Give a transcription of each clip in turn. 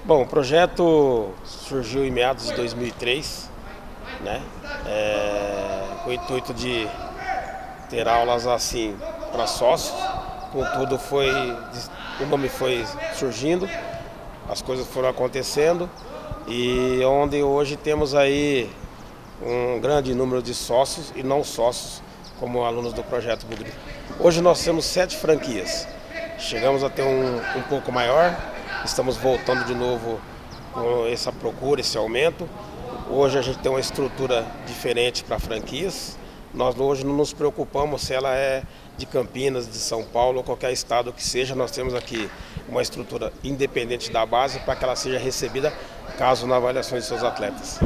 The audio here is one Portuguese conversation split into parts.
Bom, o projeto surgiu em meados de 2003, né? Com o intuito de ter aulas assim para sócios. Contudo, o nome foi surgindo, as coisas foram acontecendo e onde hoje temos aí um grande número de sócios e não sócios como alunos do projeto Bugrinho. Hoje nós temos 7 franquias, chegamos a ter um pouco maior, estamos voltando de novo com essa procura, esse aumento. Hoje a gente tem uma estrutura diferente para franquias. Nós hoje não nos preocupamos se ela é de Campinas, de São Paulo ou qualquer estado que seja. Nós temos aqui uma estrutura independente da base para que ela seja recebida caso na avaliação de seus atletas.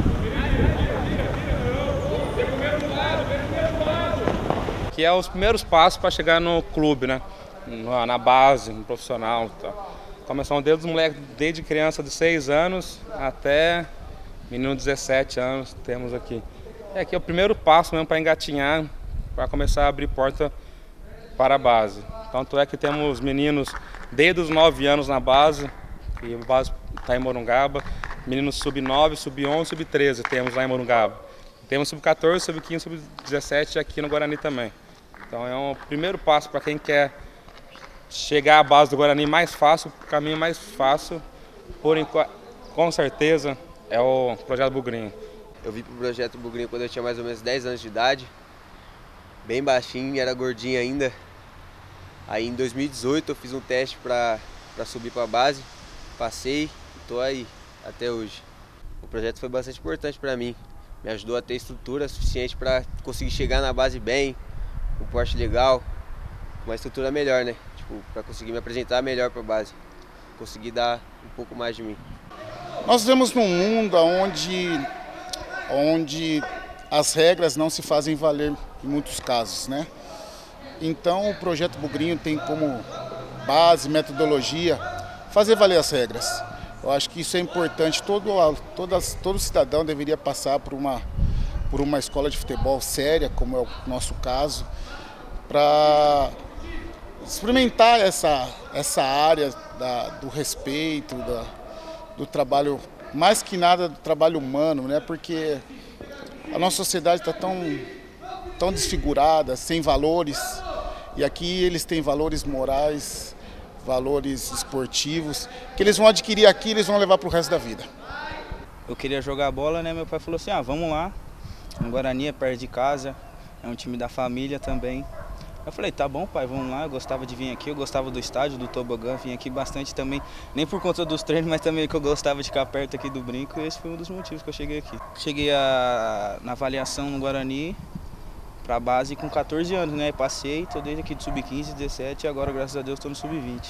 Que é os primeiros passos para chegar no clube, né? Na base, no profissional. Tá? Começamos desde os moleques, desde criança de 6 anos até menino de 17 anos, temos aqui. Aqui é o primeiro passo mesmo para engatinhar, para começar a abrir porta para a base. Tanto é que temos meninos desde os 9 anos na base, e a base está em Morungaba, meninos sub-9, sub-11, sub-13 temos lá em Morungaba. Temos sub-14, sub-15, sub-17 aqui no Guarani também. Então é um primeiro passo para quem quer chegar à base do Guarani mais fácil, o caminho mais fácil, com certeza, é o projeto Bugrinho. Eu vim pro projeto Bugrinho quando eu tinha mais ou menos 10 anos de idade, bem baixinho, era gordinho ainda. Aí em 2018 eu fiz um teste para subir para a base, passei e tô aí até hoje. O projeto foi bastante importante para mim, me ajudou a ter estrutura suficiente para conseguir chegar na base bem, um porte legal, uma estrutura melhor, né? Tipo, para conseguir me apresentar melhor para a base, conseguir dar um pouco mais de mim. Nós vivemos num mundo onde as regras não se fazem valer em muitos casos, né? Então o projeto Bugrinho tem como base, metodologia, fazer valer as regras. Eu acho que isso é importante, todo cidadão deveria passar por uma escola de futebol séria, como é o nosso caso, para experimentar essa área do respeito, do trabalho, mais que nada do trabalho humano, né? Porque a nossa sociedade está tão desfigurada, sem valores, e aqui eles têm valores morais, valores esportivos, que eles vão adquirir aqui e eles vão levar para o resto da vida. Eu queria jogar bola, né? Meu pai falou assim, vamos lá, no Guarani é perto de casa, é um time da família também. Eu falei, tá bom pai, vamos lá, eu gostava de vir aqui, eu gostava do estádio, do tobogã, vim aqui bastante também, nem por conta dos treinos, mas também que eu gostava de ficar perto aqui do brinco, e esse foi um dos motivos que eu cheguei aqui. Cheguei na avaliação no Guarani, pra base com 14 anos, né, passei, tô desde aqui de sub-15, 17 e agora graças a Deus tô no sub-20.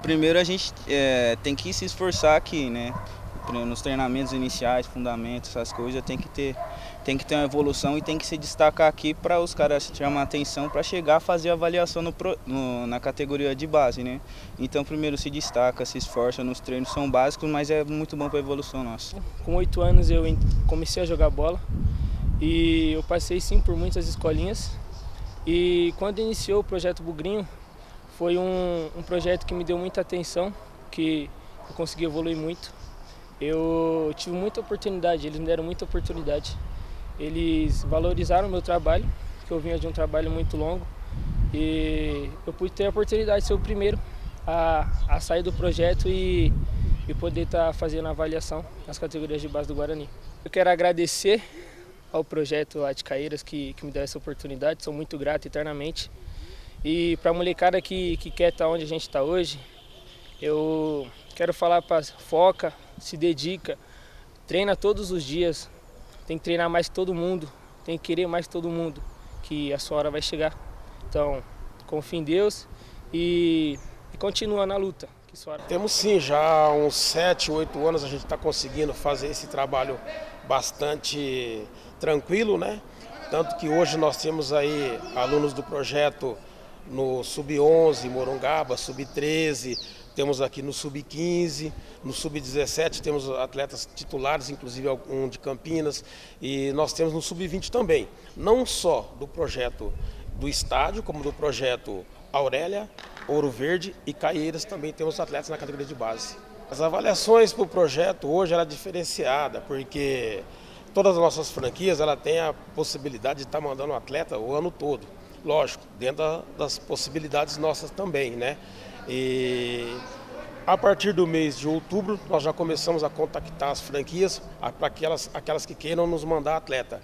Primeiro a gente tem que se esforçar aqui, né, nos treinamentos iniciais, fundamentos, essas coisas, tem que ter uma evolução e tem que se destacar aqui para os caras chamar atenção para chegar a fazer a avaliação na categoria de base, né? Então primeiro se destaca, se esforça, nos treinos são básicos, mas é muito bom para a evolução nossa. Com 8 anos eu comecei a jogar bola e eu passei sim por muitas escolinhas e quando iniciou o projeto Bugrinho foi um projeto que me deu muita atenção, que eu consegui evoluir muito. Eu tive muita oportunidade, eles me deram muita oportunidade. Eles valorizaram o meu trabalho, que eu vinha de um trabalho muito longo. E eu pude ter a oportunidade de ser o primeiro a sair do projeto e poder estar fazendo a avaliação nas categorias de base do Guarani. Eu quero agradecer ao projeto Aticaeiras que me deu essa oportunidade, sou muito grato eternamente. E para a molecada que quer estar onde a gente está hoje, eu quero falar para foca, se dedica, treina todos os dias, tem que treinar mais que todo mundo, tem que querer mais que todo mundo, que a sua hora vai chegar. Então, confia em Deus e continua na luta. Que sua hora... Temos sim, já há uns 7, 8 anos a gente está conseguindo fazer esse trabalho bastante tranquilo, né? Tanto que hoje nós temos aí alunos do projeto no Sub-11, Morungaba, Sub-13, temos aqui no Sub-15, no Sub-17 temos atletas titulares, inclusive um de Campinas, e nós temos no Sub-20 também, não só do projeto do estádio, como do projeto Aurélia, Ouro Verde e Caieiras, também temos atletas na categoria de base. As avaliações para o projeto hoje ela é diferenciada, porque todas as nossas franquias ela tem a possibilidade de estar mandando um atleta o ano todo. Lógico, dentro das possibilidades nossas também, né? E a partir do mês de outubro nós já começamos a contactar as franquias para aquelas que queiram nos mandar atleta.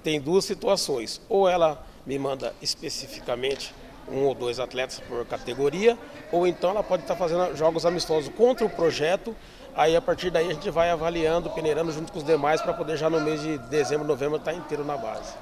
Tem duas situações, ou ela me manda especificamente 1 ou 2 atletas por categoria, ou então ela pode estar fazendo jogos amistosos contra o projeto. Aí a partir daí a gente vai avaliando, peneirando junto com os demais para poder já no mês de dezembro, novembro estar inteiro na base.